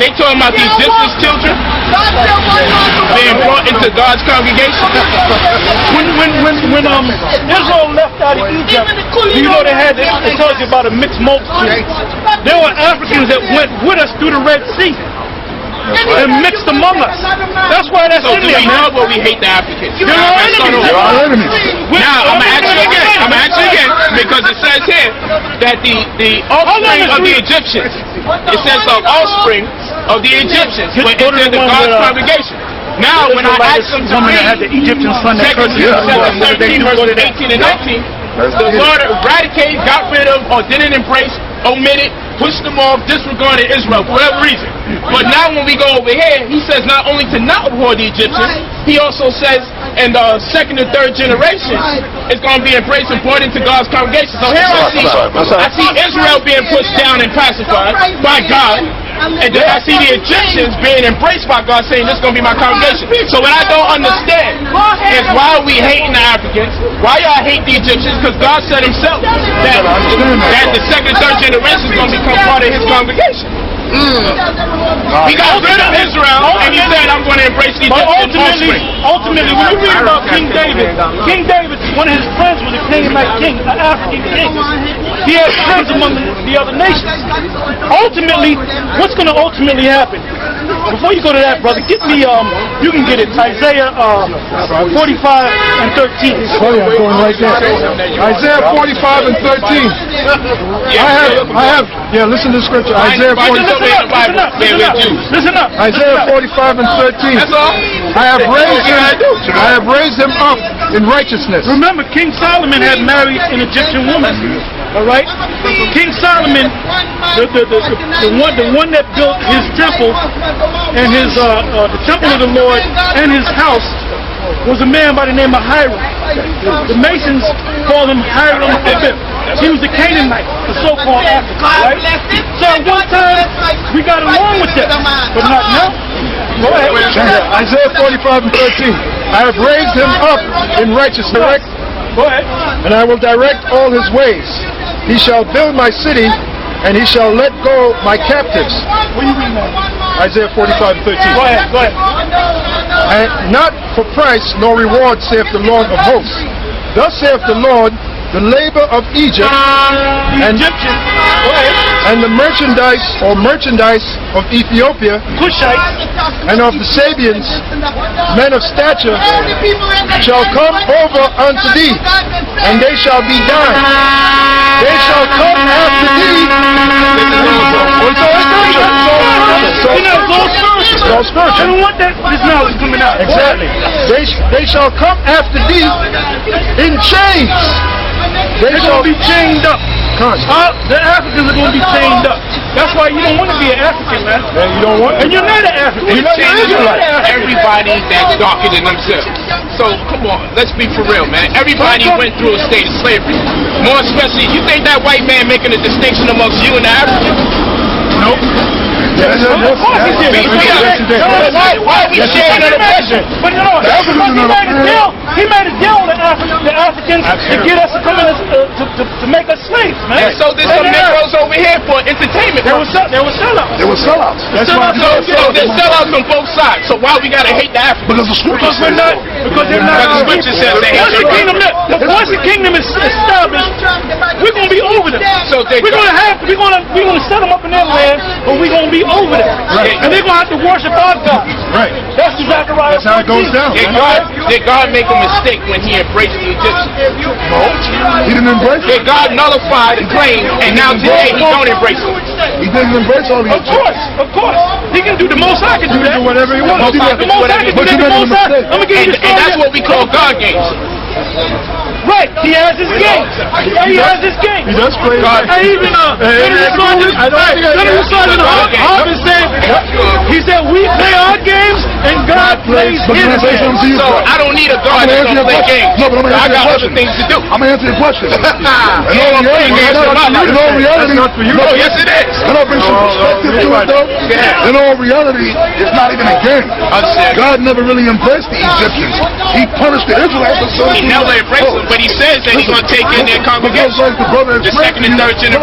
they talking about the Egyptians' children being brought into God's congregation. When Israel left out of Egypt, you know it tells you about a mixed multitude. There were Africans that went with us through the Red Sea and mixed among us. That's why that's in there, man. But we hate the Africans. They're our enemies. Now, I'm going to ask you again, because it says here that the offspring of the Egyptians, it says the offspring of the Egyptians went into the God's congregation. Now, when I asked them to read 2 Kings 17, verses 18 and 19, the Lord eradicated, got rid of, or didn't embrace, omitted, pushed them off, disregarded Israel for whatever reason. But now when we go over here, he says not only to not abhor the Egyptians, he also says in the second and third generation, it's going to be embraced and brought into God's congregation. So here I see Israel being pushed down and pacified by God. And then I see the Egyptians being embraced by God, saying this is going to be my congregation. So what I don't understand is why are we hating the Africans? Why y'all hate the Egyptians? Because God said himself that the second and third generation is going to become part of his congregation. He got rid of Israel and he said, I'm going to embrace the Egyptians. Ultimately, when you read about King David, one of his friends was a Canaanite king, an African king. He had friends among the other nations. Ultimately, what's going to ultimately happen? Before you go to that, brother, get me, you can get it, Isaiah 45 and 13. Oh yeah, I'm going right there. Isaiah 45 and 13. Listen to the scripture. Isaiah 45. Listen up. Isaiah 45 and 13. That's all. I have raised him up in righteousness. Remember, King Solomon had married an Egyptian woman. All right. King Solomon, the one that built his temple and the temple of the Lord and his house, was a man by the name of Hiram. The Masons call him Hiram Abib. He was a Canaanite, the so-called African, right? So at one time, we got along with that, but not now. Go ahead. Isaiah 45 and 13. I have raised him up in righteousness. Go ahead. And I will direct all his ways. He shall build my city, and he shall let go my captives. What are you reading now? Isaiah 45 and 13. Go ahead. And not for price nor reward, saith the Lord of hosts. Thus saith the Lord, the labor of Egypt and the merchandise of Ethiopia and of the Sabians, men of stature, shall come over unto thee, and they shall be thine. They shall come after thee. I don't want this knowledge coming out. Exactly. They shall come after thee in chains. They're going to be chained up. The Africans are going to be chained up. That's why you don't want to be an African, man. Yeah, you don't want. And you're not an African. You're not an Israelite. Everybody that's darker than themselves. So come on, let's be for real, man. Everybody went through a state of slavery. More especially, you think that white man making a distinction amongst you and the Africans? Nope. Why are we sharing the pleasure? But you know, he made a deal with the Africans to get us to come in to make us slaves, man. And so there's some Negroes over here for entertainment. There were sellouts. There were sellouts. That's why. So there's sellouts on both sides. So why we gotta hate the Africans? Because they're not. Because the scripture says they hate the once the kingdom is established, we're gonna be over them. So we're gonna set them up in their land, but we're gonna be over there. Right. And they're going to have to worship our God. Right. That's Zechariah 14. That's how it goes down. Did God make a mistake when he embraced the Egyptians? No. He didn't embrace Did it. God nullify the claim and now today he don't embrace them? He didn't embrace all the Egyptians. Of course. He can do the most I can do that. Do whatever he wants. The most I can do that. The most I. I'm going to give you the story. And that's what we call God games. Right, he has his game. He has his game. He does play. And even he said we play our games and God plays his games. So I don't need a God that's going to play games. No, but I got other things to do. I'm going to answer your question. In all reality, yes it is. Can I bring some perspective to it though? In all reality, it's not even a game. God never really embraced the Egyptians. He punished the Israelites. He never embraced them, but he says that he's going to take in their congregation. The second and third generation.